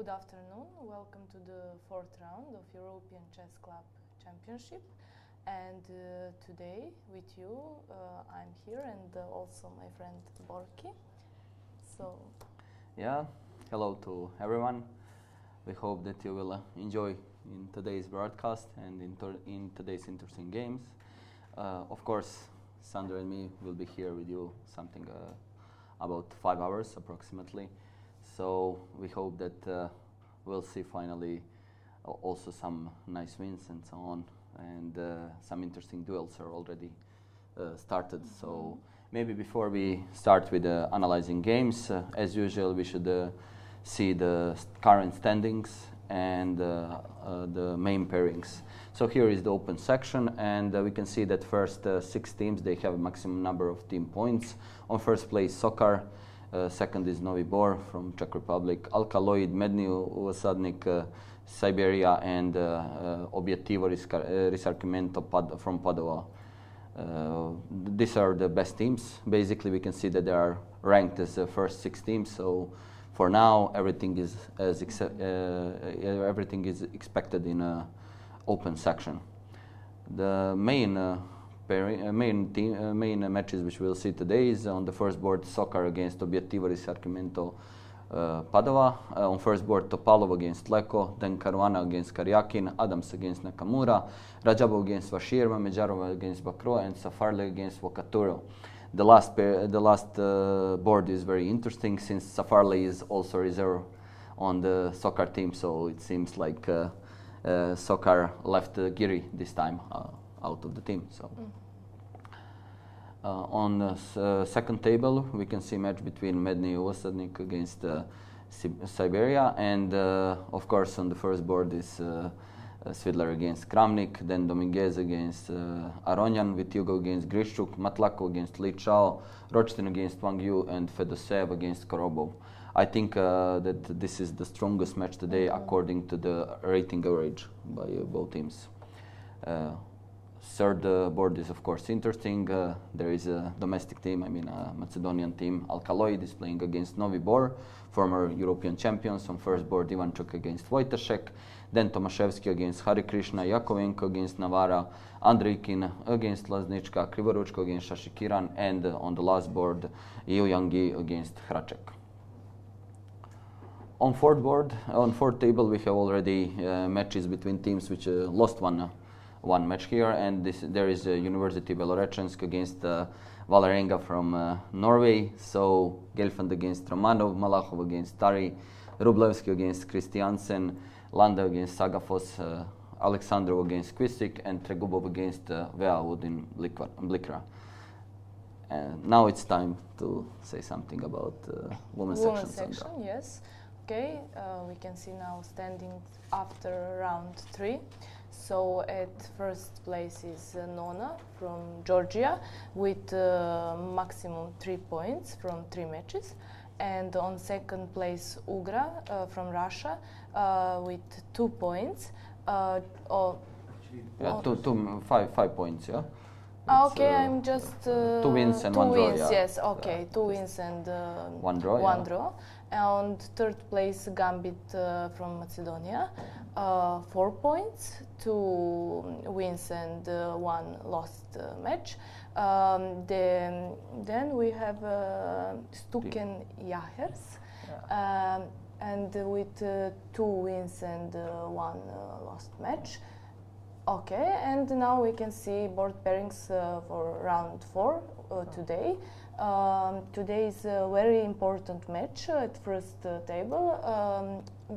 Good afternoon. Welcome to the fourth round of European Chess Club Championship. And today with you, I'm here and also my friend Borki. So, yeah, hello to everyone. We hope that you will enjoy in today's broadcast and in today's interesting games. Of course, Sandra and me will be here with you something about 5 hours approximately. So we hope that we'll see finally also some nice wins and so on, and some interesting duels are already started. So maybe before we start with analyzing games, as usual, we should see the current standings and the main pairings. So here is the open section, and we can see that first 6 teams, they have a maximum number of team points. On first place, Sokar. Second is Novi Bor from Czech Republic, Alkaloid, Medni Usadnik, Siberia, and Obiettivo Risarcimento from Padova. These are the best teams. Basically, we can see that they are ranked as the first 6 teams. So for now, everything is expected in an open section. The main main matches which we'll see today is on the first board Sokar against Obiettivo Risarcimento Padova, on first board Topalov against Leko, then Caruana against Karyakin, Adams against Nakamura, Rajabov against Vashirva, Mejarov against Bakro, and Safarle against Wakaturo. The last board is very interesting since Safarle is also reserve on the Sokar team, so it seems like Sokar left Giri this time out of the team. So on the second table we can see match between Medni Usadnik against Siberia, and of course on the first board is Svidler against Kramnik, then Dominguez against Aronyan, Vitugo against Grishchuk, Matlakov against Li Chao, Rochtin against Wang Yu, and Fedoseev against Korobov. I think that this is the strongest match today according to the rating average by both teams. Third board is of course interesting. There is a domestic team, I mean a Macedonian team. Alkaloid is playing against Novi Bor, former European champions. On first board Ivanchuk against Wojtaszek, then Tomaszewski against Hari Krishna, Yakovenko against Navara, Andreikin against Laznička, Krivoruchko against Shashikiran, and on the last board Yu Yangi against Hracek. On fourth table we have already matches between teams which lost one match here, and there is University Belorečensk against Valerenga from Norway. So Gelfand against Romanov, Malachov against Tari, Rublevski against Christiansen, Landa against Sagafos, Alexandrov against Kvisik, and Tregubov against Veawood in Blikra. And now it's time to say something about women's section. Yes. Okay, we can see now standings after round 3. So at first place is Nona from Georgia with maximum 3 points from 3 matches, and on second place Ugra from Russia with 2 points. Yeah, 5 points, yeah. Okay, I'm just 2 wins and 1 draw. Yeah. Yes, okay, 2 wins and 1 draw. 1 draw. And third place Gambit from Macedonia, 4 points, 2 wins and 1 lost match. Then we have Stuken Jahers, and with 2 wins and 1 lost match. Okay, and now we can see board pairings for round 4 today. Today is a very important match at first table.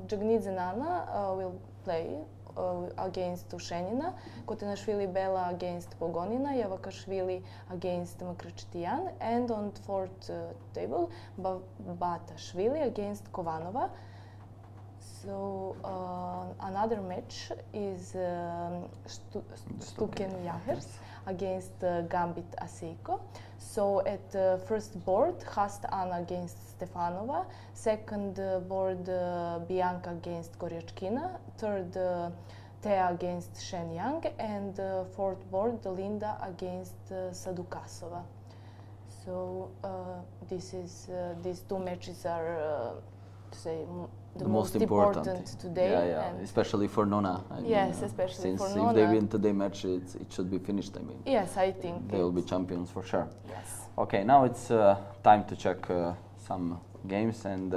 Djukic Nana will play against Ushenina, Kotenashvili Bela against Pogonina, Yavakashvili against Makrachtian, and on fourth table Batashvili against Kovanova. So another match is Stuken Jahers against Gambit Aseiko. So at first board, Hast Anna against Stefanova, second board Bianca against Goryachkina, third Thea against Shen Yang, and fourth board Linda against Sadukasova. So these 2 matches are say the most important today. Yeah, especially for Nona. Yes, especially for Nona. Since if they win today's match, it should be finished. I mean. Yes, I think they will be champions for sure. Yes. Okay, now it's time to check some games, and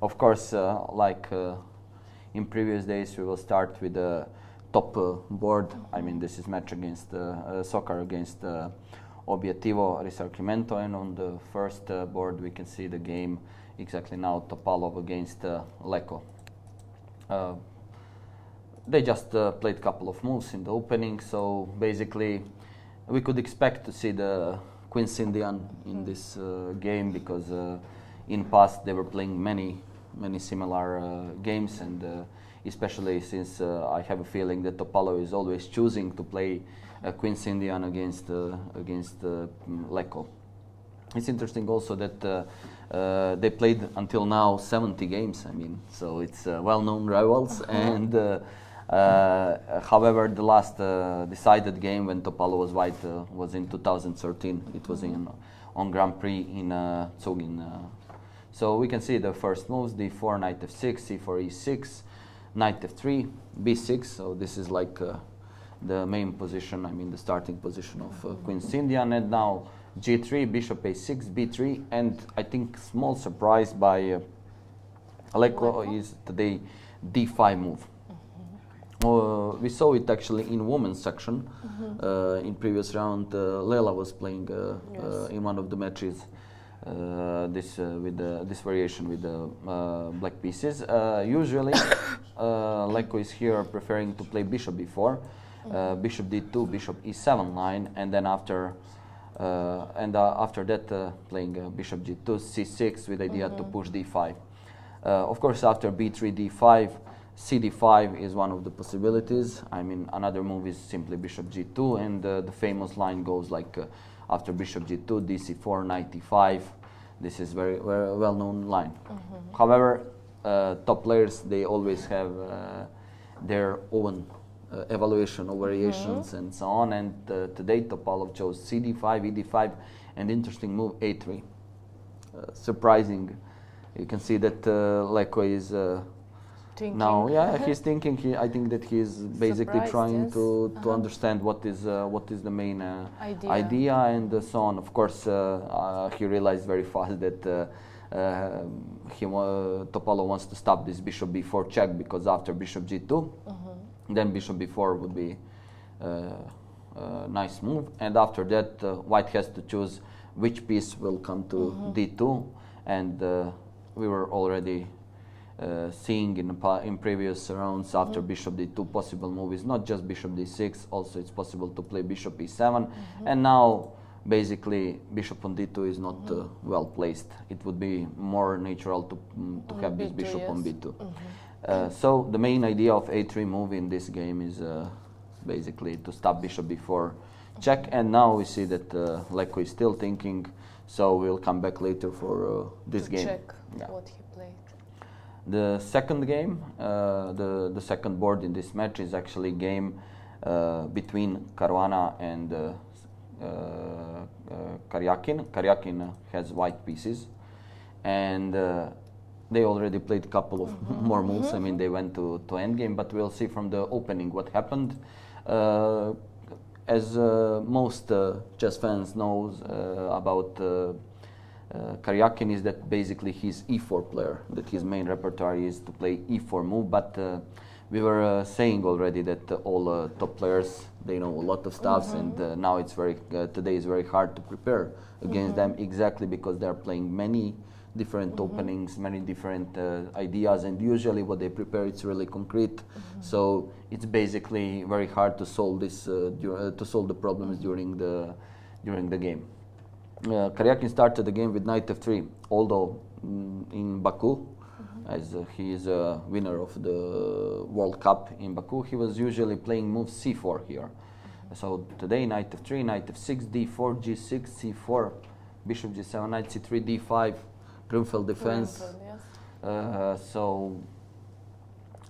of course, like in previous days, we will start with the top board. I mean, this is match against soccer against Obiettivo Risarcimento, and on the first board we can see the game exactly now, Topalov against Lecco. They just played a couple of moves in the opening, so basically we could expect to see the Queen's Indian in this game, because in past they were playing many similar games, and especially since I have a feeling that Topalov is always choosing to play Queen's Indian against Lecco. It's interesting also that they played until now 70 games. I mean, so it's well-known rivals. And however, the last decided game when Topalov was white was in 2013. It was on Grand Prix in Zugin. So we can see the first moves: d4, knight f6, c4, e6, knight f3, b6. So this is like the main position, I mean the starting position of Queen's Indian. And now g3, bishop a6, b3, and I think small surprise by Lecco is today d5 move. We saw it actually in women's section. In previous round, Lela was playing in one of the matches this variation with the black pieces. Usually, Lecco is here preferring to play bishop b4, bishop d2, bishop e7 line, and then after that playing bishop g2, c6 with idea to push d5. Of course, after b3, d5, cd5 is one of the possibilities. I mean, another move is simply bishop g2, and the famous line goes like after bishop g2, dc4, knight e5. This is very well-known line. However, top players, they always have their own evaluation of variations and so on. And today Topalov chose cd5, ed5, and interesting move a3. Surprising. You can see that Lecco is now, he's thinking. I think that he's basically trying to understand what is the main idea and so on. Of course, he realized very fast that Topalov wants to stop this bishop b4 check, because after bishop g2, then bishop b4 would be a nice move, and after that white has to choose which piece will come to d2, and we were already seeing in previous rounds after bishop d2 possible move is not just bishop d6, also it's possible to play bishop e7, and now basically bishop on d2 is not well placed. It would be more natural to have this bishop on b2. So the main idea of a3 move in this game is basically to stop bishop b4 check, and now we see that Lecco is still thinking, so we'll come back later for this game. Check what he played. The second game, the second board in this match is actually a game between Caruana and Karyakin. Karyakin has white pieces, and they already played a couple of more moves. I mean, they went to endgame, but we'll see from the opening what happened. As most chess fans knows about Karyakin, is that basically he's e4 player, that his main repertoire is to play e4 move, but we were saying already that all top players, they know a lot of stuff, and now it's today is very hard to prepare against them, exactly because they're playing many different openings, many different ideas, and usually what they prepare, it's really concrete. So it's basically very hard to solve this, to solve the problems during the game. Karyakin started the game with knight f3, although in Baku, as he is a winner of the World Cup in Baku, he was usually playing move c4 here. So today knight f3, knight f6, d4, g6, c4, bishop g7, knight c3, d5, Grunfeld defense. So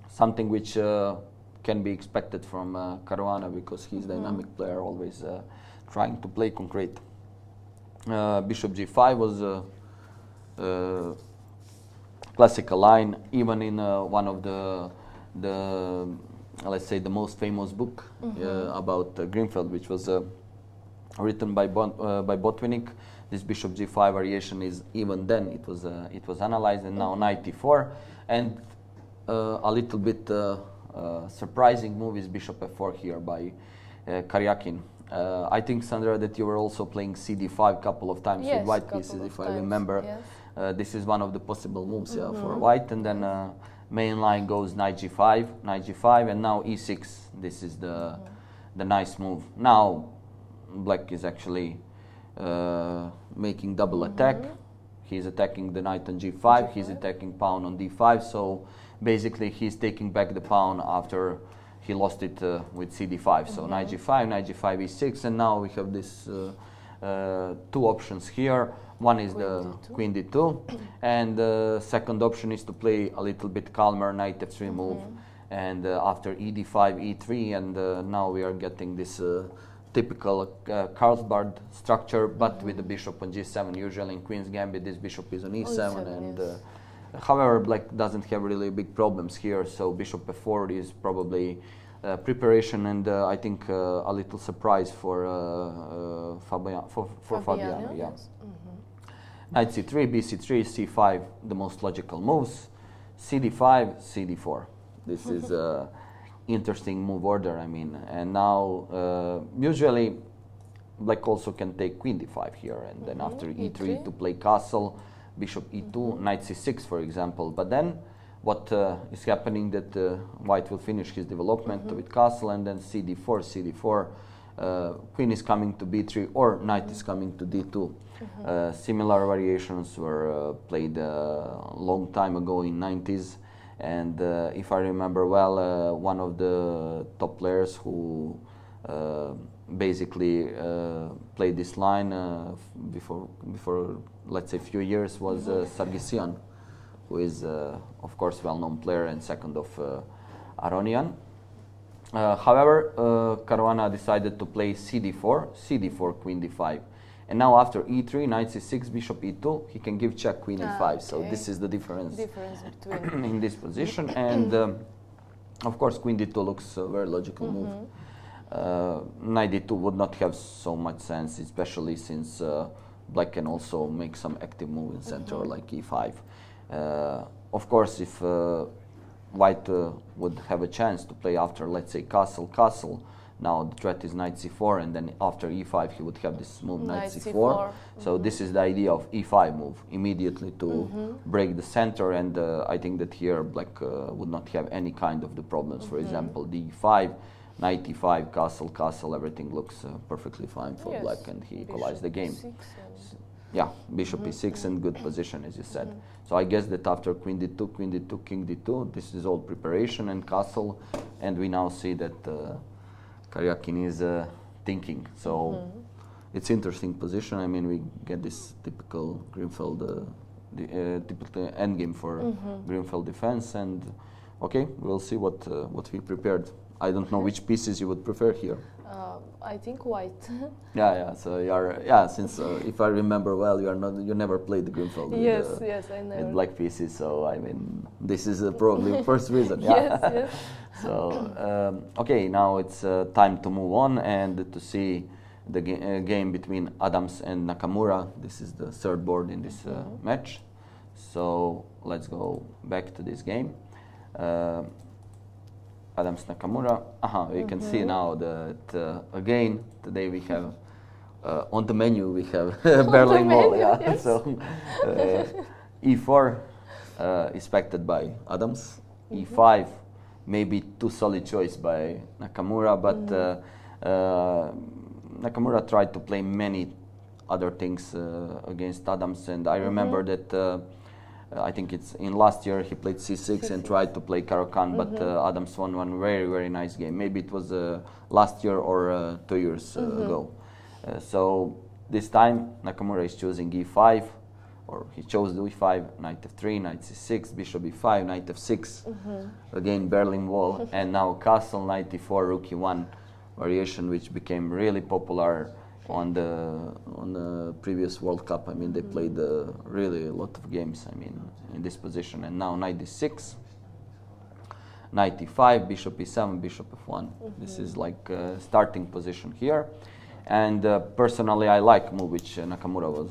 something which can be expected from Caruana, because he's a dynamic player, always trying to play concrete. Bishop g5 was classical line, even in one of the let's say the most famous book about Greenfeld, which was written by Botvinnik. This bishop g5 variation is, even then it was analyzed, and now knight e4, and a little bit surprising move is bishop f4 here by Karyakin. I think, Sandra, that you were also playing cd5 couple of times with white pieces, if I remember. Yes. This is one of the possible moves for white, and then main line goes knight g5, and now e6. This is the nice move. Now black is actually making double attack. He's attacking the knight on g5, he's attacking pawn on d5, so basically he's taking back the pawn after he lost it with cd5. So knight g5, e6, and now we have this two options here. One is the queen d2, and the second option is to play a little bit calmer knight f3 move, and after ed5, e3, and now we are getting this typical Carlsbad structure, but with the bishop on g7. Usually in Queen's Gambit, this bishop is on e7, and however, black doesn't have really big problems here, so bishop f4 is probably preparation, and I think a little surprise for Fabiano. Yeah. Yes. Knight c3, bc3, c5, the most logical moves. cd5, cd4. This is interesting move order, I mean, and now usually black also can take queen d5 here, and then after e3 to play castle, bishop e2, knight c6, for example. But then what is happening that white will finish his development with castle, and then cd4, queen is coming to b3, or knight is coming to d2. Similar variations were played a long time ago in 90s. And if I remember well, one of the top players who basically played this line before let's say few years was Sargsyan, who is of course well-known player and second of Aronian. However, Caruana decided to play cd4, queen d5. And now after e3, knight c6, bishop e2, he can give check, queen e5. So this is the difference between in this position. And of course, queen d2 looks a very logical move. Knight d2 would not have so much sense, especially since black can also make some active move in center, like e5. Of course, if white would have a chance to play after, let's say, castle, now the threat is knight c4, and then after e5 he would have this move knight c4. So this is the idea of e5 move, immediately to break the center, and I think that here black would not have any kind of the problems. For example, d5, knight e5, castle, everything looks perfectly fine for black, and he equalized the game. Yeah, bishop e6 in good position, as you said. So I guess that after queen d2, king d2, this is all preparation and castle, and we now see that Karyakin is thinking. So it's interesting position. I mean, we get this typical Greenfeld, typical endgame for Greenfeld defense, and okay, we'll see what we prepared. I don't know which pieces you would prefer here. I think white. Yeah. So you are, since if I remember well, you never played the Greenfeld. Yes, I never. With black pieces. So I mean, this is probably first reason. Yes. So okay, now it's time to move on and to see the game between Adams and Nakamura. This is the third board in this match. So let's go back to this game. Adams Nakamura. You can see now that again today we have on the menu we have Berlin Wall. Yes. So e4 expected by Adams. E5 maybe too solid choice by Nakamura, but Nakamura tried to play many other things against Adams, and I remember that. I think it's in last year he played c6 and tried to play Caro-Kann, but Adams won one very nice game. Maybe it was last year or 2 years ago. So this time Nakamura is choosing e5, or he chose e5, knight f3, knight c6, bishop e5, knight f6, again Berlin Wall, and now castle, knight e4, rook e1 variation, which became really popular on the previous World Cup. I mean, they played really a lot of games. I mean, in this position. And now knight d6, knight e5, bishop e7, bishop f1. This is like starting position here. And personally, I like move which Nakamura was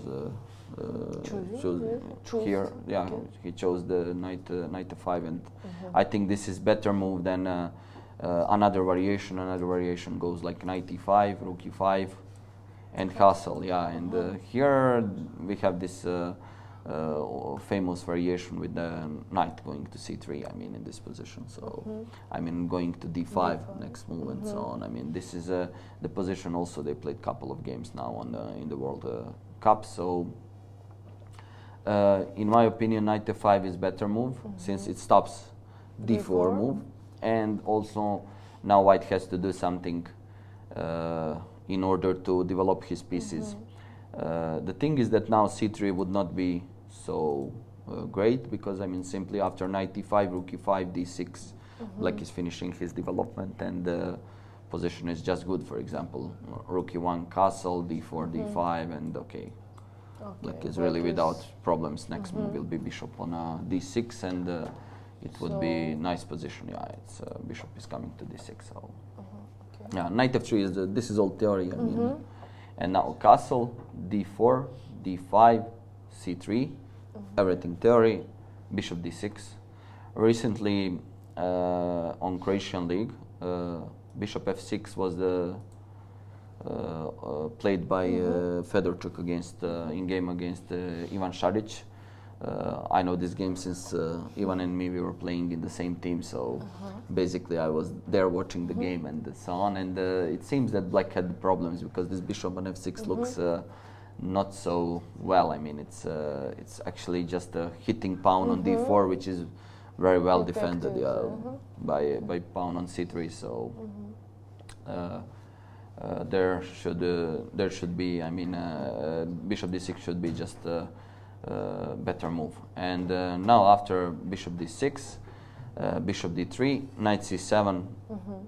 chose here. Yeah, okay. He chose the knight f5, and I think this is better move than another variation. Another variation goes like knight e5, rook e5, and castle. Yeah, and here we have this famous variation with the knight going to c3. I mean, in this position. So I mean, going to d5 next move and so on. I mean, this is the position. Also, they played a couple of games now on in the World Cup. So in my opinion, knight f5 is better move since it stops d4 move, and also now white has to do something in order to develop his pieces. The thing is that now c3 would not be so great, because I mean, simply after knight e5, rook e5, d6, black is finishing his development, and the position is just good. For example, rook e1, castle, d4, d5, and okay, black is really without problems. Next move will be bishop on d6, and it would be nice position. Yeah, it's bishop is coming to d6. So yeah, knight f3 is this is all theory. I mean, and now castle, d4, d5, c3, everything theory, bishop d6. Recently on Croatian League, bishop f6 was played by Fedorchuk against in game against Ivan Šarić. I know this game since Ivan and me, we were playing in the same team, so basically I was there watching the game and so on, and it seems that black had problems because this bishop on f6 looks not so well. I mean, it's actually just a hitting pawn on d4, which is very well defended by pawn on c3. So there should be, I mean, bishop d6 should be just better move. And now after bishop d6, bishop d3, knight c7,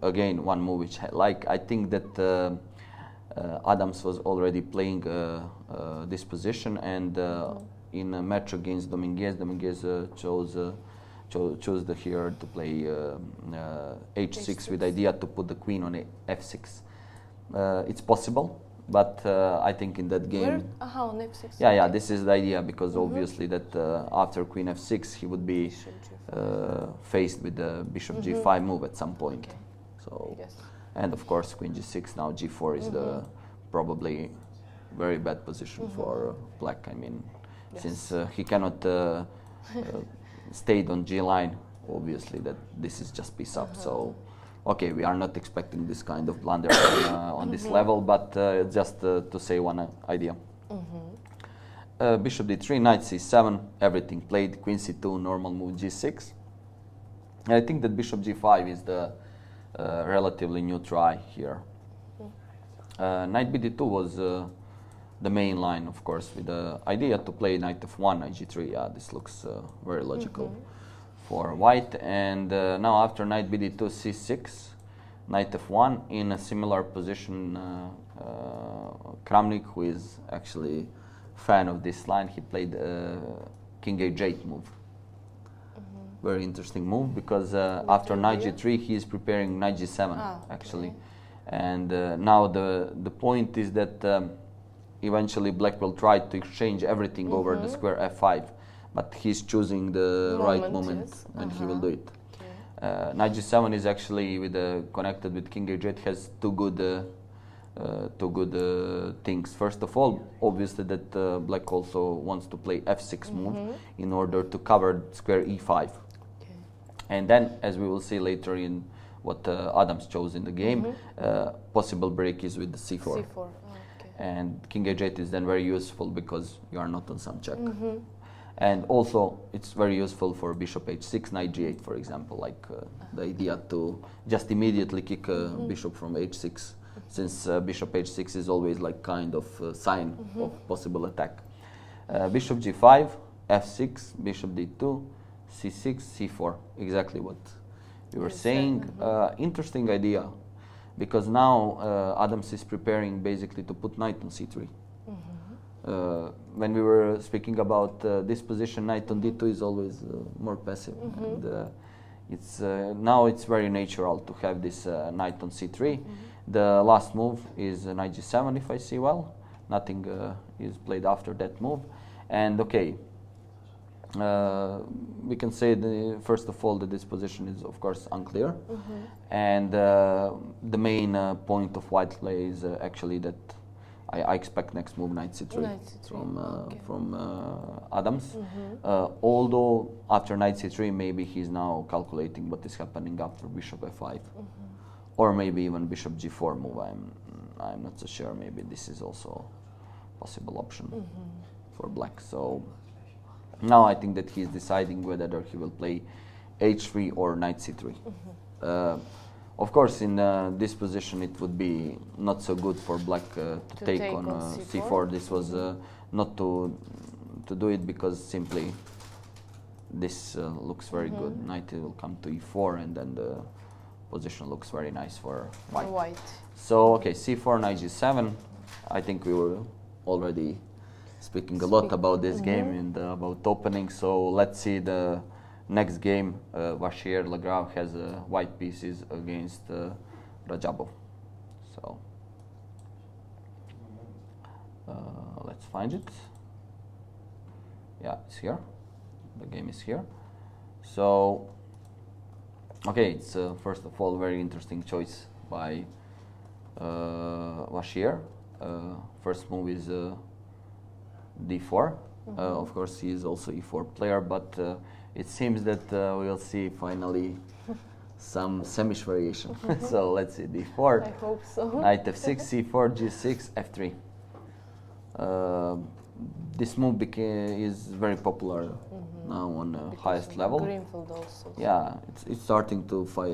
again one move which I like. I think that Adams was already playing this position, and in a match against Dominguez, chose here to play h6 with idea to put the queen on f6. It's possible, but I think in that game, on f6. Yeah, this is the idea, because obviously that after queen f6 he would be faced with the bishop g5 move at some point. So, and of course queen g6, now g4 is the probably very bad position for black. I mean, since he cannot stay on g line, obviously that this is just piece up. So okay, we are not expecting this kind of blunder on this level, but just to say one idea. Bishop d3, knight c7, everything played, queen c2, normal move g6. I think that bishop g5 is the relatively new try here. Knight bd2 was the main line, of course, with the idea to play knight f1, knight g3. Yeah, this looks very logical for white. And now after knight bd2, c6, knight f1, in a similar position, Kramnik, who is actually fan of this line, he played king h8 move. Very interesting move, because after knight g3 he is preparing knight g7 actually. And now the point is that eventually black will try to exchange everything over the square f5, but he's choosing the right moment when he will do it. Knight g7 is actually connected with king h8, has two good things. First of all, obviously that black also wants to play f6 move in order to cover square e5. And then, as we will see later in what Adams chose in the game, possible break is with the c4. And king h8 is then very useful because you are not on some check. And also, it's very useful for bishop h6, knight g8, for example, like the idea to just immediately kick bishop from h6, since bishop h6 is always like kind of sign of possible attack. Bishop g5, f6, bishop d2, c6, c4, exactly what you were saying. Interesting idea, because now Adams is preparing basically to put knight on c3. When we were speaking about this position, knight on d2 is always more passive. And, it's now it's very natural to have this knight on c3. The last move is knight g7, if I see well. Nothing is played after that move. And okay, we can say first of all that this position is of course unclear. And the main point of white play is actually that I expect next move knight c3, from Adams. Although after knight c3 maybe he's now calculating what is happening after bishop f5, or maybe even bishop g4 move. I'm not so sure. Maybe this is also a possible option for black. So now I think that he's deciding whether he will play h3 or knight c3. Of course, in this position, it would be not so good for black to take on c4. This was not to do it because simply this looks very good. Knight will come to e4, and then the position looks very nice for white. So, okay, c4, knight g7. I think we were already speaking a lot about this game and about opening. So let's see the next game. Vachier-Lagrave has white pieces against Rajabov. So let's find it. Yeah, it's here. The game is here. So okay, it's first of all very interesting choice by Vachier. First move is d4. Of course, he is also e4 player, but it seems that we'll see finally some semish variation. So let's see, d4. I hope so. Knight f6, c4, g6, f3. This move is very popular now on the highest level. Greenfield also. Yeah, it's starting to fight.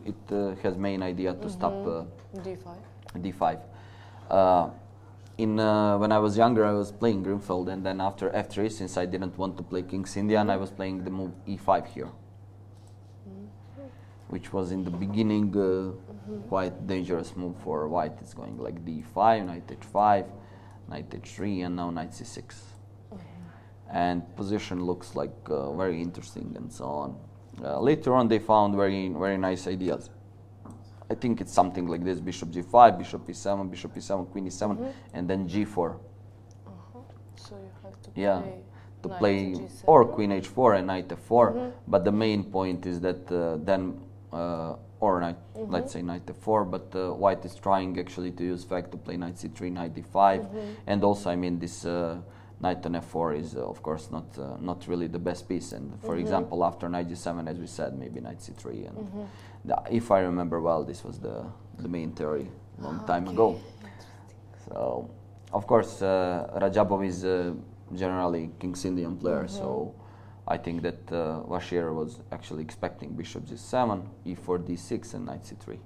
It has main idea to stop d5. d5. When I was younger, I was playing Greenfield, and then after f3, since I didn't want to play King's Indian, I was playing the move e5 here, which was in the beginning quite dangerous move for white. It's going like d5, knight h5, knight h3, and now knight c6. And position looks like very interesting and so on. Later on, they found very nice ideas. I think it's something like this: bishop g5, bishop e7, queen e7, and then g4. So you have to play G7. or queen h4 and knight f4. But the main point is that then or knight, let's say knight f4. But white is trying actually to use fact to play knight c3, knight d5, and also I mean this knight on f4 is of course not really the best piece. And for example, after knight g7, as we said, maybe knight c3 and. If I remember well, this was the main theory long time ago. So, of course, Rajabov is generally King's Indian player, so I think that Vachier was actually expecting bishop g7, e4, d6, and knight c3.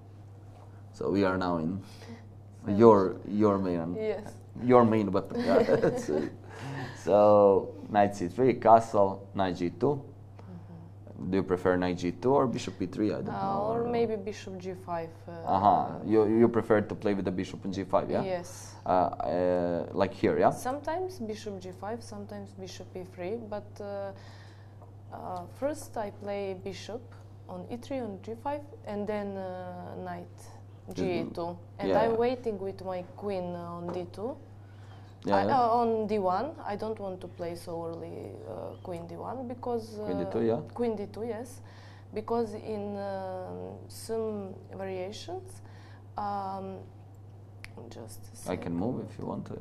So we are now in your main your main weapon. Yeah. So knight c3, castle, knight g2. Do you prefer knight g2 or bishop e3? I don't know. Or maybe bishop g5. You prefer to play with the bishop in g5, yeah? Yes. Like here, yeah? Sometimes bishop g5, sometimes bishop e3, but first I play bishop on e3, on g5, and then knight g2. And I'm waiting with my queen on d2. On d1, I don't want to play so early queen d1 because queen d2, yeah. Queen d2, yes, because in some variations, just a second. I can move if you want to.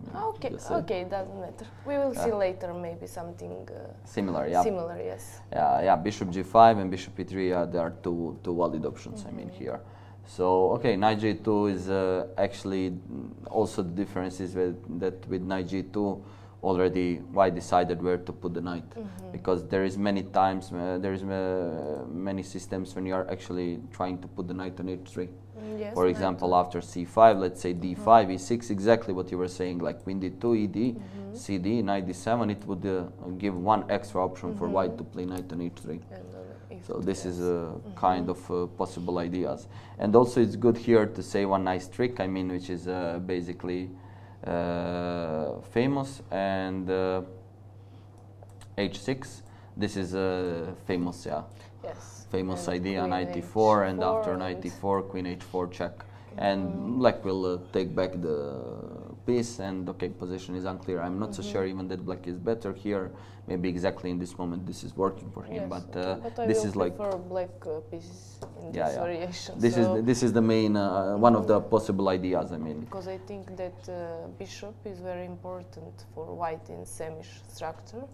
Okay, doesn't matter. We will see later, maybe something similar, yeah. Similar, yes. Yeah, bishop g5 and bishop e3. There are two valid options. I mean here. So okay, knight g2 is actually also the difference is that with knight g2 already white decided where to put the knight, because there is many times many systems when you are actually trying to put the knight on h3. Yes, for example, after c5, let's say d5, e6, exactly what you were saying, like queen d2, ed, cd, knight d7. It would give one extra option for white to play knight on h3. And So this is a kind of possible ideas. And also it's good here to say one nice trick, I mean, which is basically famous, and h6. This is famous, yeah. Yes. Famous And idea, queen knight e4, and h4 after knight e4, queen h4 check. And black will take back the piece, and okay, position is unclear. I'm not so sure even that black is better here. Maybe exactly in this moment this is working for him, Yes, but I this will is like prefer black pieces in Yeah, this yeah. variation. this is the main one of the possible ideas. I mean, because I think that bishop is very important for white in semish structure.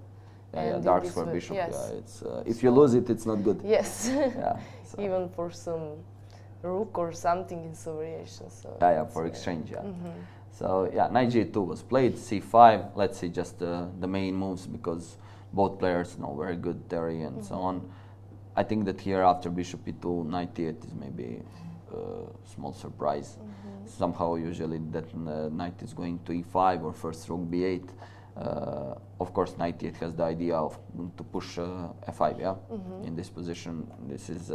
yeah, in darks this for way- bishop. Yes. Yeah, it's if you lose it, it's not good. Yes. Yeah, so, Even for some rook or something in some variation. So yeah, it's for very- exchange. Yeah. So yeah, knight g2 was played. c5. Let's see just the main moves, because both players know very good theory and so on. I think that here after bishop e2, knight e8 is maybe a small surprise. Somehow usually that knight is going to e5 or first rook b8. Of course, knight e8 has the idea of to push f5, yeah, in this position. This is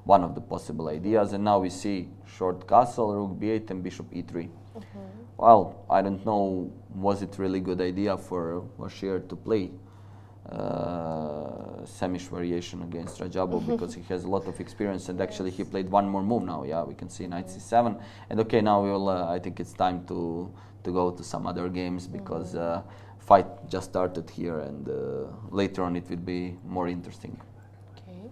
one of the possible ideas. And now we see short castle, rook b8, and bishop e3. Well, I don't know, was it really good idea for Bashir to play Semish variation against Rajabo, because he has a lot of experience, and actually he played one more move now. Yeah, we can see knight c7, and okay, now we will. I think it's time to go to some other games, because fight just started here, and later on it will be more interesting. Okay.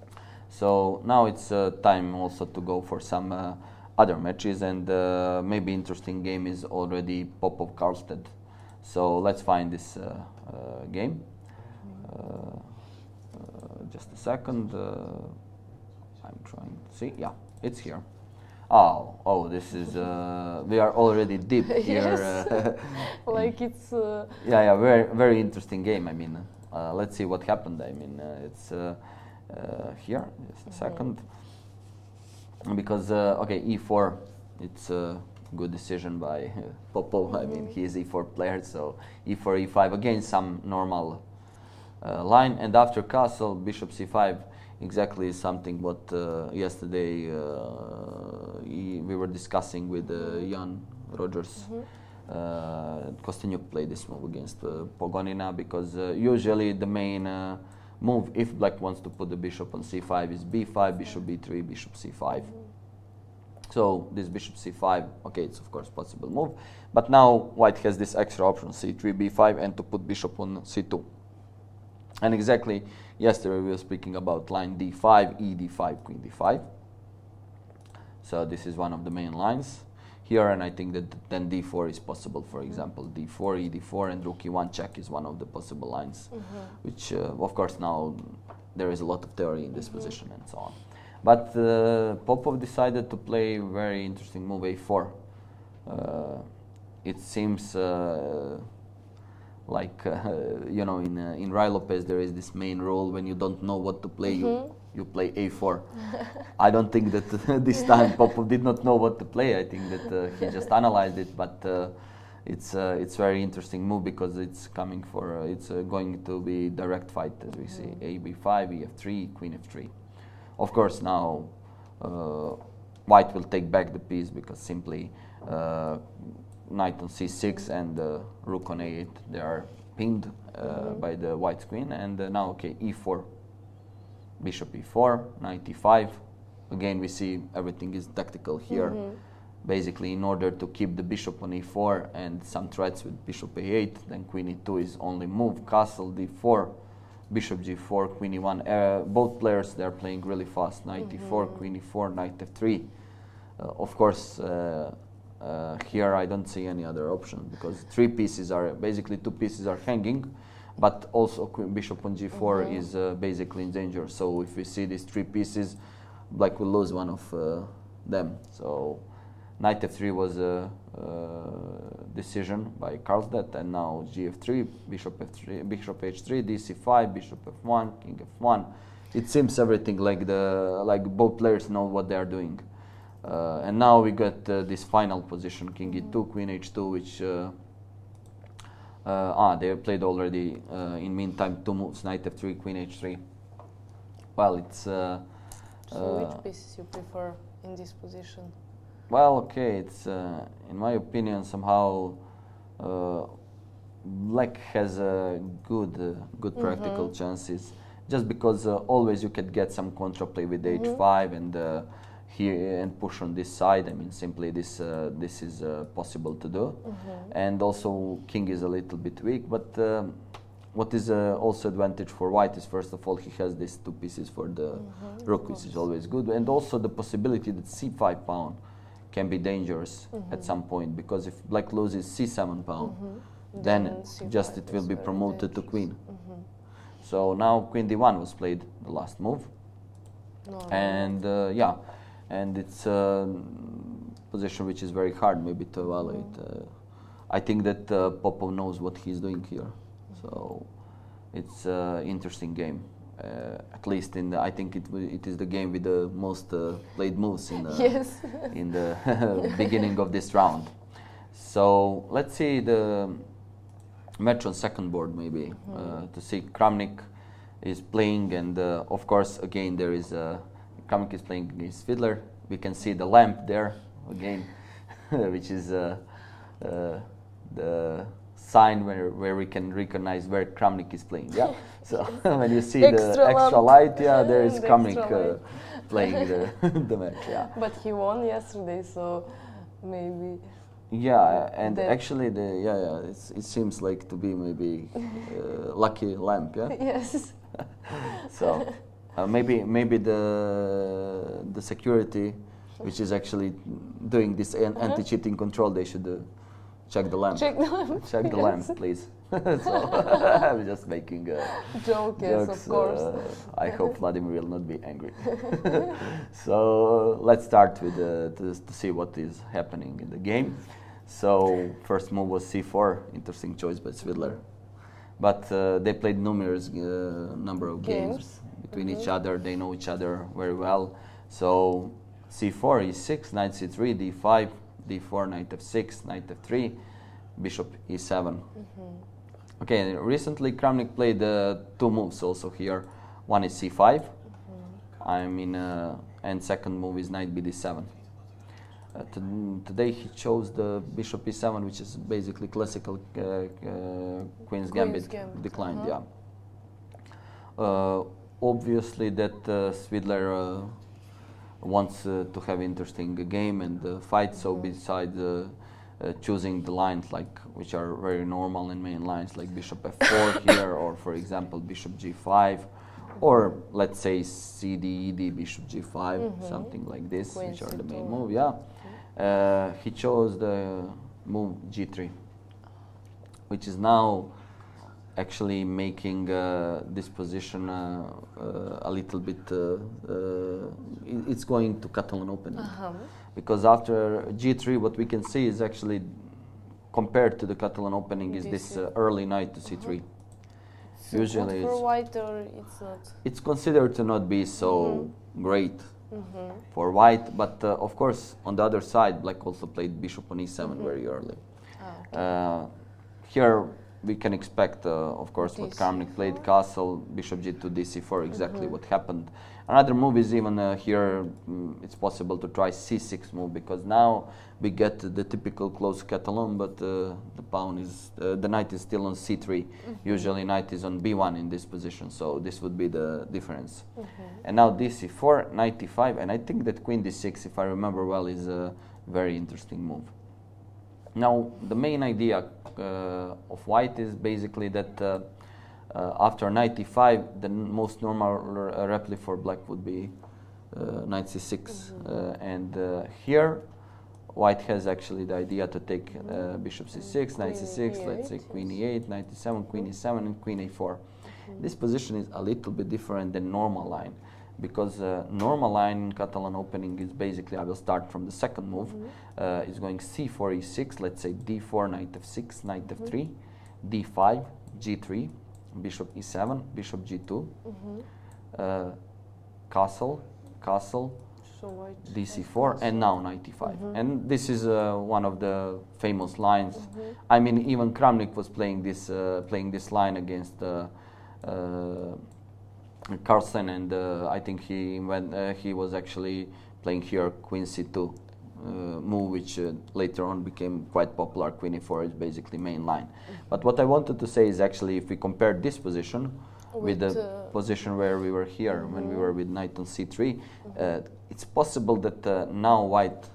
So now it's time also to go for some other matches, and maybe interesting game is already Popov-Karlstedt. So let's find this game. Just a second. I'm trying to see. Yeah, it's here. Oh, this is. We are already deep here. Like it's. Yeah, very, very interesting game. I mean, let's see what happened. I mean, it's here. Just a second. Because okay, e4, it's a good decision by Popov. I mean, he is e4 player, so e4, e5 again, some normal line, and after castle, bishop c5 exactly is something what yesterday we were discussing with Jan Rogers. Kostyniuk played this move against Pogonina, because usually the main move, if black wants to put the bishop on c5, is b5, bishop b3, bishop c5. So this bishop c5, okay, it's of course possible move, but now white has this extra option, c3, b5, and to put bishop on c2. And exactly yesterday we were speaking about line d5, e d5, queen d5. So this is one of the main lines here, and I think that then d4 is possible. For example, d4, e d4, and rook e1 check is one of the possible lines, which of course now there is a lot of theory in this position and so on. But Popov decided to play very interesting move, a4. It seems like you know, in Rai Lopez there is this main rule: when you don't know what to play, you play a4. I don't think that this time Popov did not know what to play. I think that he just analyzed it, but it's very interesting move, because it's coming for it's going to be direct fight, as we see. A b5, e f3, queen f3. Of course, now white will take back the piece, because simply knight on c6 and rook on a8, they are pinged by the white queen. And now, okay, e4, bishop e4, knight e5. Again, we see everything is tactical here. Basically, in order to keep the bishop on e4 and some threats with bishop a8, then queen e2 is only move, castle d4, bishop g4, queen e1. Both players, they're playing really fast. Knight e4, queen e4, knight f3. Of course, here I don't see any other option, because three pieces are basically, two pieces are hanging, but also bishop on g4 is basically in danger. So if we see these three pieces, black will lose one of them. So knight f3 was a decision by Karlstedt, and now gf3, bishop f3, bishop h3, dc5, bishop f1, king f1. It seems everything like both players know what they are doing. And now we got this final position, king e2, queen h2, which they played already in meantime two moves, knight f3, queen h3. Well, it's... So which pieces you prefer in this position? Well, okay, it's in my opinion somehow black has good practical chances, just because always you can get some contraplay with h5 and here and push on this side. I mean, simply this is possible to do, and also king is a little bit weak. But what is also advantage for white is, first of all, he has these two pieces for the rook, which is always good, and also the possibility that c5 pawn can be dangerous at some point, because if black loses c7 pawn, then just it will be promoted to queen. So now queen d1 was played, the last move, and yeah, and it's a position which is very hard maybe to evaluate. I think that Popov knows what he's doing here, so it's an interesting game. At least in the, I think it is the game with the most played moves in the, in the beginning of this round. So let's see the match on second board maybe to see. Kramnik is playing, and of course again there is Kramnik is playing against Fiedler. We can see the lamp there again, which is the sign where we can recognize where Kramnik is playing. Yeah. So when you see the extra light, yeah, there is Kramnik playing the match. Yeah. But he won yesterday, so maybe. Yeah, and actually it seems like to be maybe lucky lamp. Yeah. Yes. So maybe the security, which is actually doing this anti-cheating control, they should check the lamp. Check the lamp. Check the lamp, please. So I'm just making jokes, yes, of course. I hope Vladimir will not be angry. So let's start with to see what is happening in the game. So first move was c4, interesting choice by Fiedler. But they played numerous number of games between each other. They know each other very well. So c4, e6, knight c3, d5, d4, knight f6, knight f3, bishop e7. Okay, recently Kramnik played two moves also here. One is c5, I mean, and second move is knight bd7. Today he chose the bishop e7, which is basically classical Queen's Gambit declined. Yeah. Obviously that Fiedler wants to have interesting game and fight. So besides choosing the lines like which are very normal and main lines like bishop f4 here, or for example bishop g5, or let's say cd ed bishop g5, something like this, which are the main move. Yeah. He chose the move g3, which is now actually making this position a little bit, it's going to Catalan opening. Because after g3 what we can see is actually, compared to the Catalan opening, is this early knight to c3. So usually for white, or it's not? It's considered to not be so great for white, but of course on the other side black also played bishop on e7 very early. Here we can expect of course what Kramnik played, castle, bishop g2, dc4, exactly what happened. Another move is even here, it's possible to try c6 move, because now we get the typical close Catalan, but the pawn is, the knight is still on c3. Usually knight is on b1 in this position, so this would be the difference. And now dc4, knight e5, and I think that queen d6, if I remember well, is a very interesting move. Now the main idea of white is basically that after knight e5, the most normal reply for black would be knight c6, and here white has actually the idea to take bishop c6, knight c6, let's say queen e8, knight e7, queen e7, and queen a4. This position is a little bit different than normal line, because normal line in Catalan opening is basically, I will start from the second move, is going c4, e6, let's say d4, knight f6, knight f3, d5, g3, bishop e7, bishop g2, castle, castle, so dc4, and now knight e5. And this is one of the famous lines. I mean, even Kramnik was playing this line against Carlsen, and I think he was actually playing here Queen C2 move, which later on became quite popular. Queen E4 is basically main line. But what I wanted to say is actually if we compare this position with the position where we were here when we were with knight on C3, it's possible that now white,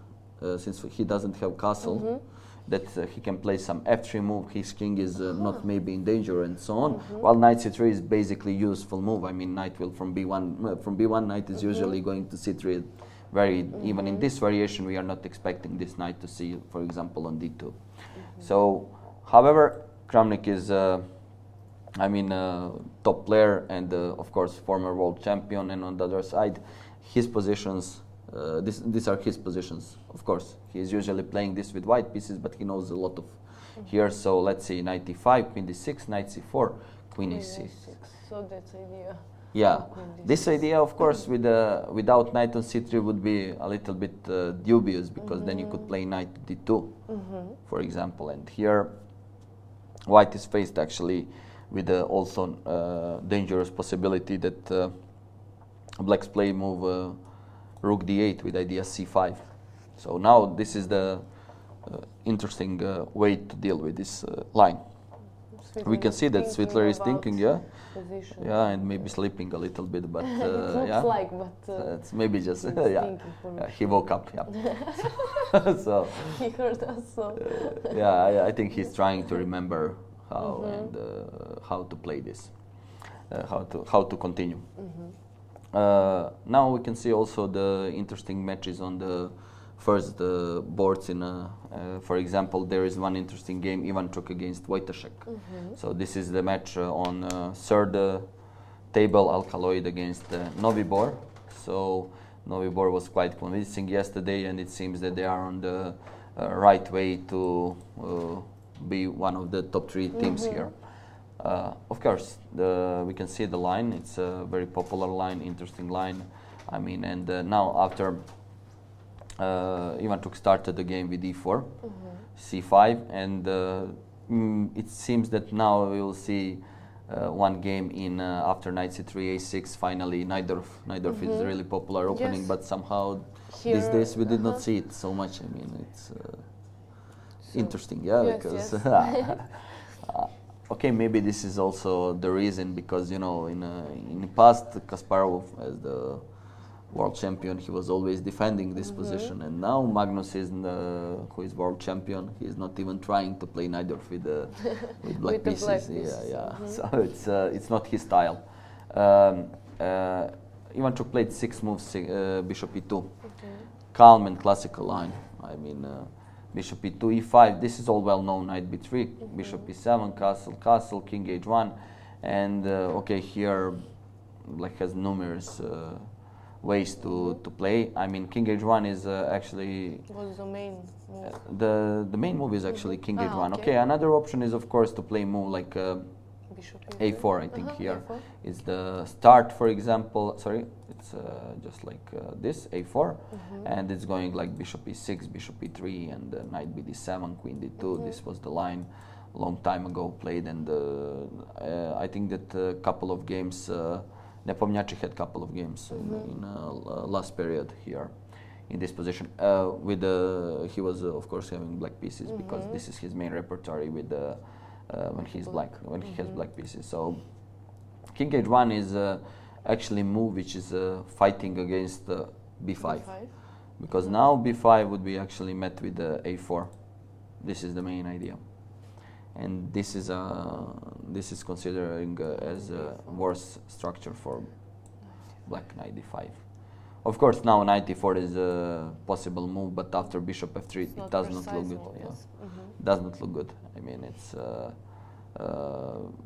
since he doesn't have castle, that he can play some f3 move, his king is not maybe in danger and so on, while knight c3 is basically useful move. I mean, knight will from b1 knight is usually going to c3. Even in this variation we are not expecting this knight to see, for example, on d2. So, however, Kramnik is top player and of course former world champion, and on the other side his positions, these are his positions. Of course, he is usually playing this with white pieces, but he knows a lot of here. So let's see, knight e5, queen d6, knight c4, queen e6. So that's idea. Yeah, this idea, of course, with without knight on c3 would be a little bit dubious, because then you could play knight d2, for example. And here, white is faced actually with also dangerous possibility that black's play move rook d8 with idea c5. So now this is the interesting way to deal with this line. We can see that Svidler is thinking, yeah, and maybe sleeping a little bit, but yeah, like, but it's maybe just he woke up, so he heard us. So yeah, I think he's trying to remember how and how to play this, how to continue. Now we can see also the interesting matches on the first boards. For example, there is one interesting game, Ivanchuk against Wojtaszek. So this is the match on third table, Alkaloid against Novibor. So Novibor was quite convincing yesterday, and it seems that they are on the right way to be one of the top 3 teams here. Of course, we can see the line. It's a very popular line, interesting line. I mean, and now after Ivanchuk started the game with e4, c5, and it seems that now we will see one game in after knight c3, a6. Finally, Najdorf is a really popular opening, but somehow here, these days we did not see it so much. I mean, it's interesting, because okay, maybe this is also the reason, because in the past, Kasparov as the world champion, he was always defending this position, and now Magnus is who is world champion. He is not even trying to play Najdorf with black pieces. So it's not his style. Ivanchuk played 6 moves, bishop e2, calm and classical line. I mean, bishop e2, e5. This is all well known. Knight b3, bishop e7, castle, king h1, and okay, here black has numerous ways to play. I mean, king h1 is actually was the main move. The main move is actually king h1. Okay, another option is of course to play move like bishop a4. I think here is the start. For example, sorry, it's just like this a4, and it's going like bishop e6, bishop e3, and knight bd7, queen d2. This was the line long time ago played, and I think that a couple of games. Nepomniachtchi had a couple of games in last period here in this position. He was of course having black pieces, because this is his main repertoire with when he's black, when he has black pieces. So king h1 is actually move which is fighting against b5, because now b5 would be actually met with a4. This is the main idea, and this is considering as a worse structure for black. Knight d5. Of course, now knight e4 is a possible move, but after bishop f3 it does not look good. Does not look good. I mean, it's a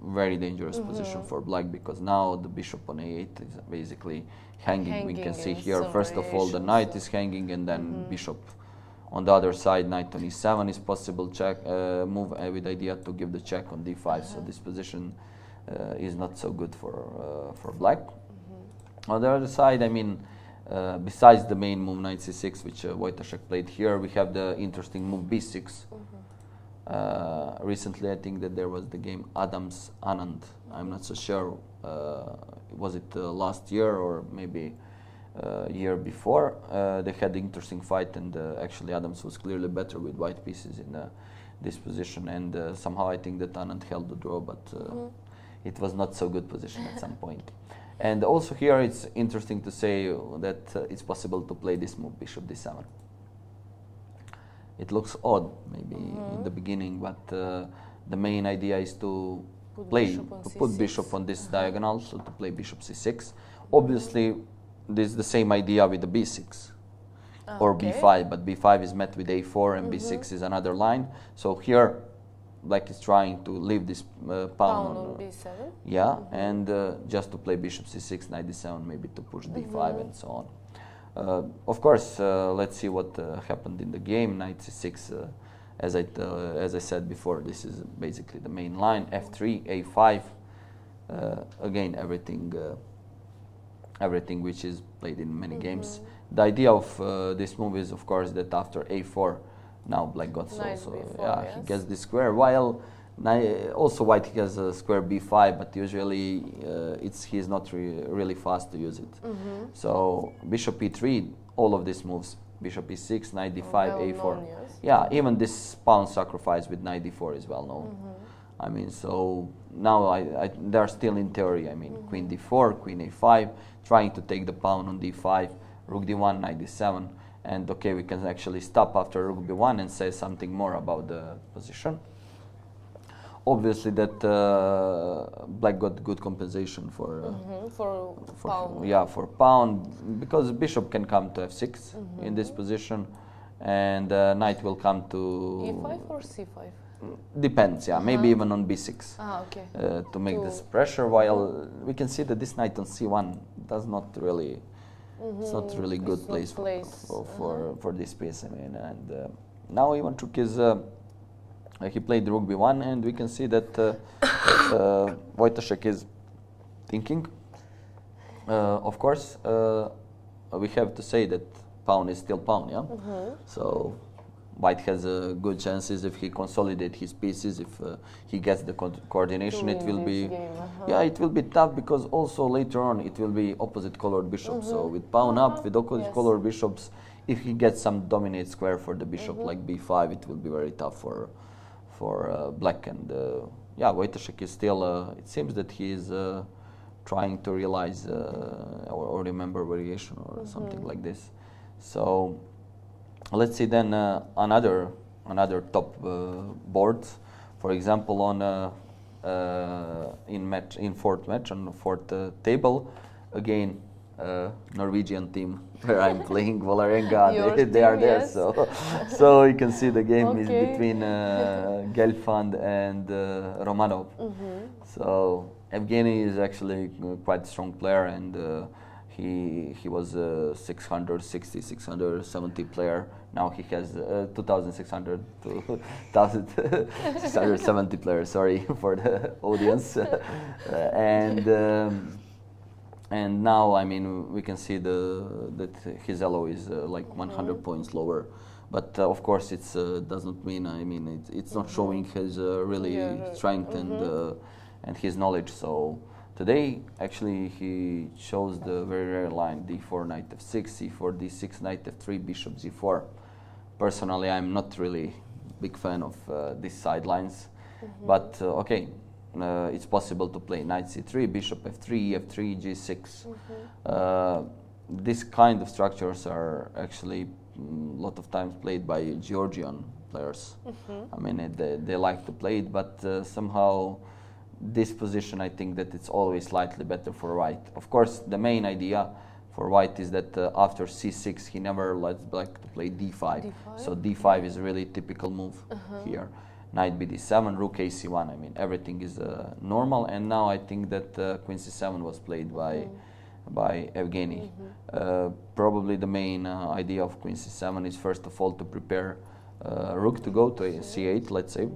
very dangerous position for black, because now the bishop on a8 is basically hanging. We can see here, first of all, the knight is hanging, and then bishop. On the other side, knight on e7 is possible check move with idea to give the check on d5. So this position is not so good for black. On the other side, I mean, besides the main move knight c6, which Wojtaszek played here, we have the interesting move b6. Recently, I think that there was the game Adams Anand. I'm not so sure. Was it last year or maybe year before? They had an interesting fight, and actually Adams was clearly better with white pieces in this position. And somehow I think that Anand held the draw, but it was not so good position at some point. And also here it's interesting to say that it's possible to play this move, bishop d7. It looks odd maybe in the beginning, but the main idea is to put bishop on this diagonal, so to play bishop c6. Obviously, this is the same idea with the b6 or b5, but b5 is met with a4 and b6 is another line. So here, Black is trying to leave this pawn on b7. Yeah, and just to play bishop c6, knight d7, maybe to push d5 and so on. Of course, let's see what happened in the game. Knight c6, as I said before, this is basically the main line. f3, a5. Again, everything which is played in many games. The idea of this move is, of course, that after a4, now Black got also, he gets this square. While also White has a square b5, but usually he's not really fast to use it. So bishop e3, all of these moves, bishop e6, knight d5, a4. Yeah, even this pawn sacrifice with knight d4 is well known. I mean, so now they're still in theory. I mean, queen d4, queen a5, trying to take the pawn on d5, rook d1, knight d7. And okay, we can actually stop after rook b1 and say something more about the position. Obviously, that Black got good compensation for pawn. Yeah, for pawn, because bishop can come to f6 in this position, and knight will come to e5 or c5. Depends, yeah, maybe even on b6 to make this pressure. While we can see that this knight on c1 does not really. It's not really good place for this piece. I mean, and now Ivan Chuk is he played rook b1, and we can see that Wojtaszek is thinking. Of course, we have to say that pawn is still pawn, yeah. So White has good chances if he consolidates his pieces. If he gets the coordination, it will be it will be tough, because also later on it will be opposite colored bishops. So with pawn up, with opposite colored bishops, if he gets some dominate square for the bishop like b5, it will be very tough for Black. And Wojtaszek is still. It seems that he is trying to realize or remember variation or something like this. So. Let's see then another top boards. For example, on in fourth match on the fourth table, again Norwegian team where I'm playing Vålerenga. They are there, so you can see the game is between Gelfand and Romanov. So Evgeny is actually quite a strong player, and he was a 660, 670 player. Now he has 2,600 to 1,670 players. Sorry for the audience. And now, I mean, we can see that his elo is like 100 points lower. But of course, it doesn't mean. I mean, it's not showing his really strength and his knowledge. So. Today, actually, he chose the very rare line, d4, knight f6, c4, d6, knight f3, bishop z4. Personally, I'm not really big fan of these sidelines, but okay, it's possible to play knight c3, bishop f3, f3, g6. This kind of structures are actually a lot of times played by Georgian players. I mean, they like to play it, but somehow this position, I think that it's always slightly better for White. Of course, the main idea for White is that after c6, he never lets Black to play d5. So d5 is a really typical move here. Knight bd7, rook ac1. I mean, everything is normal. And now I think that queen c7 was played by Evgeny. Probably the main idea of queen c7 is first of all to prepare rook to go to c8, let's say.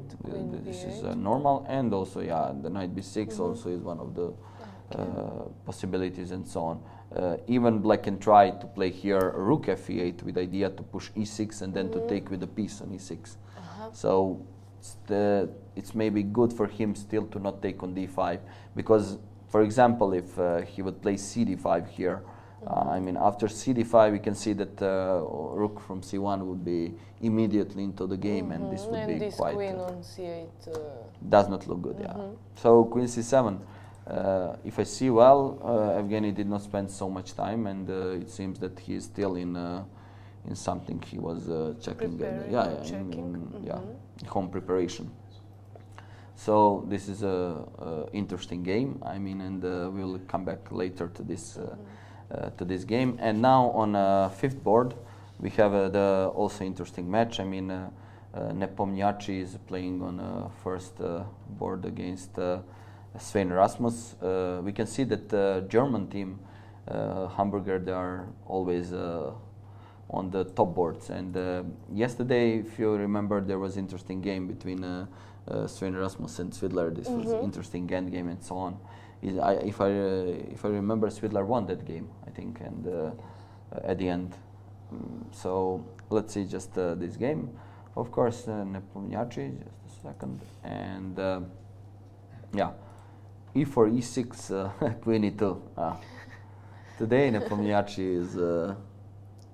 This is normal, and also the knight b6 also is one of the possibilities, and so on. Even Black can try to play here rook f8 with idea to push e6 and then to take with the piece on e6. So it's maybe good for him still to not take on d5, because, for example, if he would play cd5 here, I mean, after cd5, we can see that rook from c1 would be immediately into the game, and this would be this quite... queen on c8 does not look good, yeah. So queen c7, if I see well, Evgeny did not spend so much time, and it seems that he is still in something he was checking. Home preparation. So this is a interesting game. I mean, and we'll come back later to this game. And now on fifth board, we have the also interesting match. I mean, Nepomniachtchi is playing on first board against Svein Rasmus. We can see that the German team, Hamburger, they are always on the top boards. And yesterday, if you remember, there was interesting game between Svein Rasmus and Svidler. This was interesting end game and so on. If I remember, Svidler won that game, I think, and at the end. So let's see just this game. Of course, Nepomniachtchi, just a second, and yeah, e4, e6, queen e2. Today Nepomniachtchi is,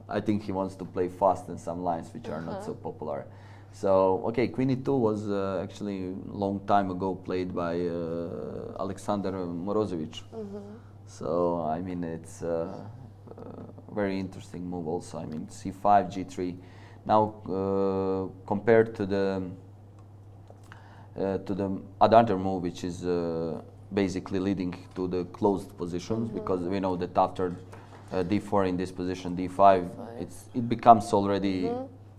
I think he wants to play fast in some lines which are not so popular. So, okay, queen e2 was actually a long time ago played by Alexander Morozovic. So, I mean, it's a very interesting move also. I mean, c5, g3. Now, compared to the other move, which is basically leading to the closed positions, because we know that after d4 in this position, d5, it becomes already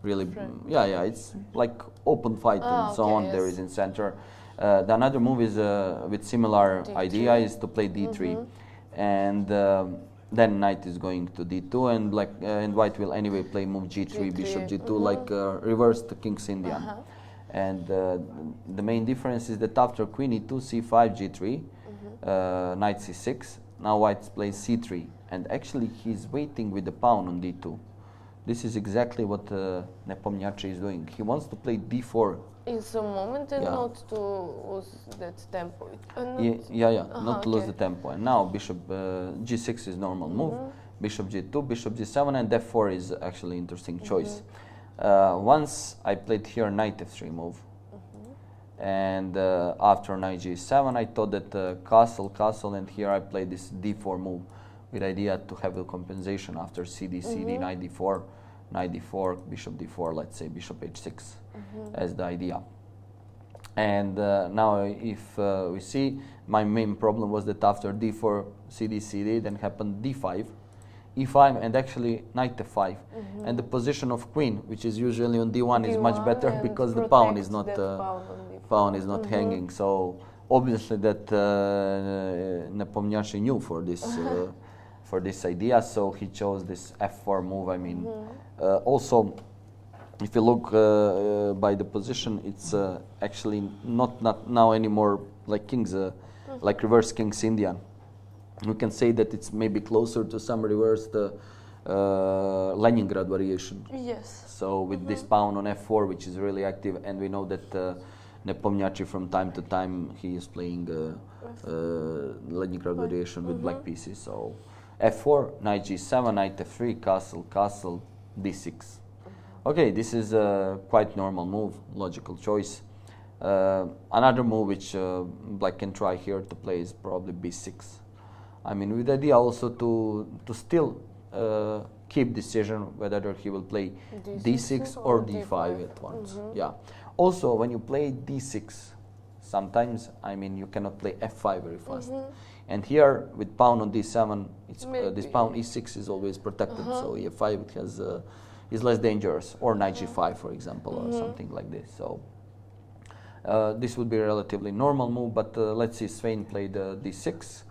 really, it's like open fight and so on. There is in center. The another move is with similar D3. Idea is to play d3, and then knight is going to d2, and black and white will anyway play move g3, bishop g2, like reversed King's Indian. And the main difference is that after queen e2, c5, g3, knight c6, now white plays c3, and actually he's waiting with the pawn on d2. This is exactly what Nepomniachtchi is doing. He wants to play d4. In some moment, and not to lose that tempo. Not to lose the tempo. And now bishop g6 is normal move. Bishop g2, bishop g7, and f4 is actually interesting choice. Once I played here knight f3 move, and after knight g7, I thought that castle, and here I played this d4 move with idea to have a compensation after cd, knight d4, bishop d4, let's say bishop h6 as the idea. And now if we see, my main problem was that after d4, cd, then happened d5, e5, and actually knight f5, and the position of queen, which is usually on d1, is much better because the pawn is not hanging. So obviously that Nepomniachtchi knew for this idea, so he chose this f4 move. I mean, also, if you look by the position, it's actually not now anymore like king's, like reverse King's Indian. We can say that it's maybe closer to some reversed Leningrad variation. Yes. So with this pawn on f4, which is really active, and we know that Nepomniachtchi from time to time he is playing Leningrad variation with black pieces. So f4, knight g7, knight f3, castle, d6. Okay, this is a quite normal move, logical choice. Another move which black can try here to play is probably b6. I mean, with the idea also to still keep decision whether he will play d6 or d5 at once. Yeah. Also, when you play d6, sometimes, I mean, you cannot play f5 very fast. And here, with pawn on d7, it's, this pawn e6 is always protected, so e5 it has, is less dangerous, or knight g5, for example, or something like this. So this would be a relatively normal move, but let's see, Svein played d6,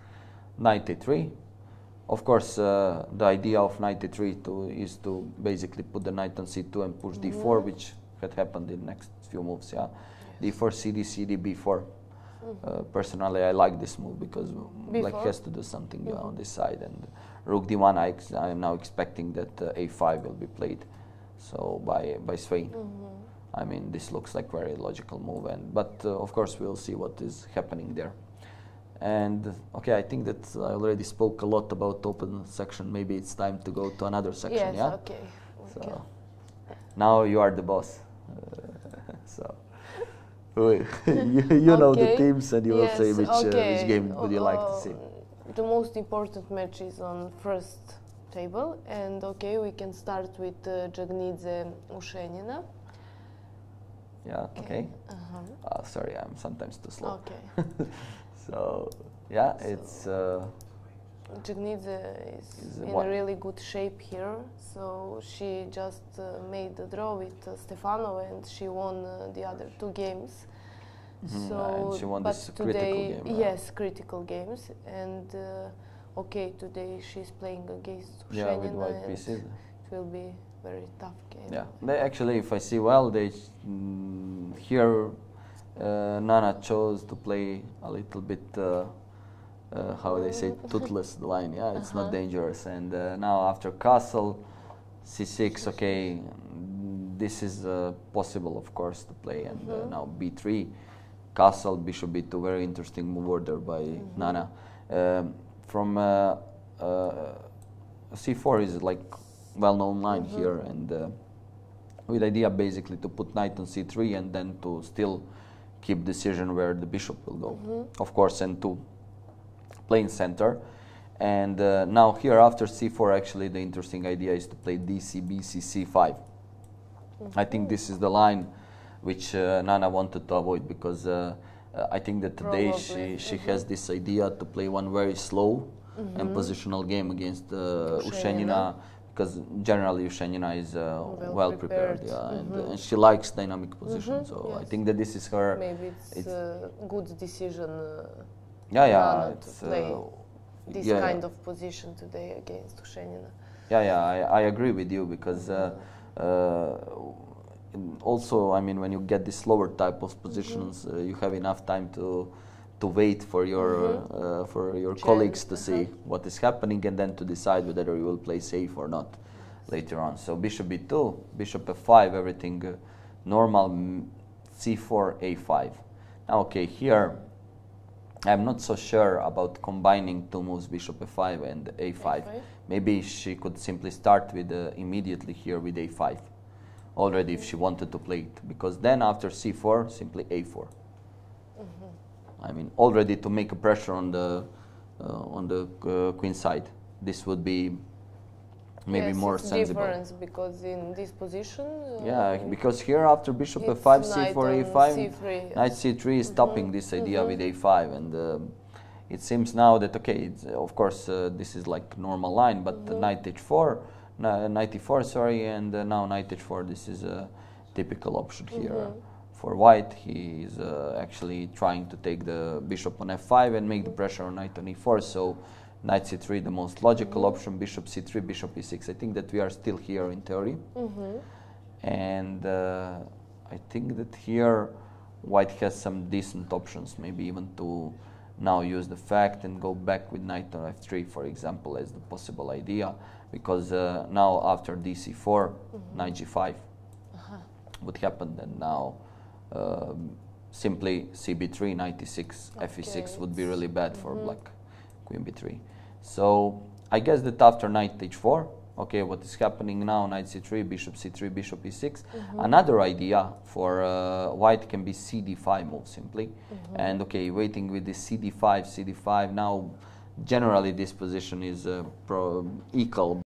knight a3. Of course, the idea of knight a3 is to basically put the knight on c2 and push d4, which had happened in next few moves. Yeah, d4, cd, b4. Personally, I like this move because black has to do something on this side, and rook d1. I am now expecting that a5 will be played, so by Svein. I mean, this looks like very logical move, but of course we'll see what is happening there. And okay, I think that I already spoke a lot about open section. Maybe it's time to go to another section. Yes, yeah. okay. So now you are the boss. So you know the teams, and you will say which game would you like to see. The most important match is on first table, and okay, we can start with Djukic Ushenina. Yeah. Okay. Sorry, I'm sometimes too slow. Okay. So yeah, it's. Djukic is in really good shape here, so she just made the draw with Stefano, and she won the other 2 games. So, and she won this critical game. Yes, critical games, and okay, today she's playing against Ushenina. Yeah, with white pieces. It will be very tough game. Yeah, they actually, if I see well, they here Nana chose to play a little bit. How they say, toothless line. Yeah, it's not dangerous. And now after castle, c6. Okay, this is possible, of course, to play. And now b3, castle, bishop b2. Very interesting move order by Nana. From c4 is like well-known line here, and with idea basically to put knight on c3 and then to still keep decision where the bishop will go, of course, and to play in center. And now here after c4, actually the interesting idea is to play dc, bc, c5. I think this is the line which Nana wanted to avoid, because I think that today she has this idea to play one very slow and positional game against Ushenina, because generally Ushenina is well prepared, yeah, and she likes dynamic position. So I think that this is her. Maybe it's a good decision. To play this kind of position today against Ushenina. I agree with you, because also, I mean, when you get this lower type of positions, you have enough time to wait for your colleagues to see what is happening, and then to decide whether you will play safe or not later on. So bishop b2, bishop f5, everything normal. c4, a5. Now, okay, here I'm not so sure about combining 2 moves, bishop f5 and a5. Maybe she could simply start with immediately here with a5 already if she wanted to play it, because then after c4, simply a4. I mean, already to make a pressure on the queen side. This would be maybe more sensible. Difference, because in this position. Because here after bishop f5, c4, a5, knight c3 is stopping this idea with a5, and it seems now that of course this is like normal line, but knight h4, knight e4, sorry, and now knight h4. This is a typical option here for white. He is actually trying to take the bishop on f5 and make the pressure on knight on e4. So knight c3, the most logical option. Bishop c3, bishop e6. I think that we are still here in theory, and I think that here white has some decent options, maybe even to now use the fact and go back with knight on f3, for example, as the possible idea, because now after dc4, knight g5 would happen, and now simply cb3, knight e6, fe6 would be really bad for black, queen b3. So I guess that after knight h4, okay, what is happening now, knight c3, bishop c3, bishop e6. Another idea for white can be cd5 move simply. And okay, waiting with this cd5, now generally this position is equal.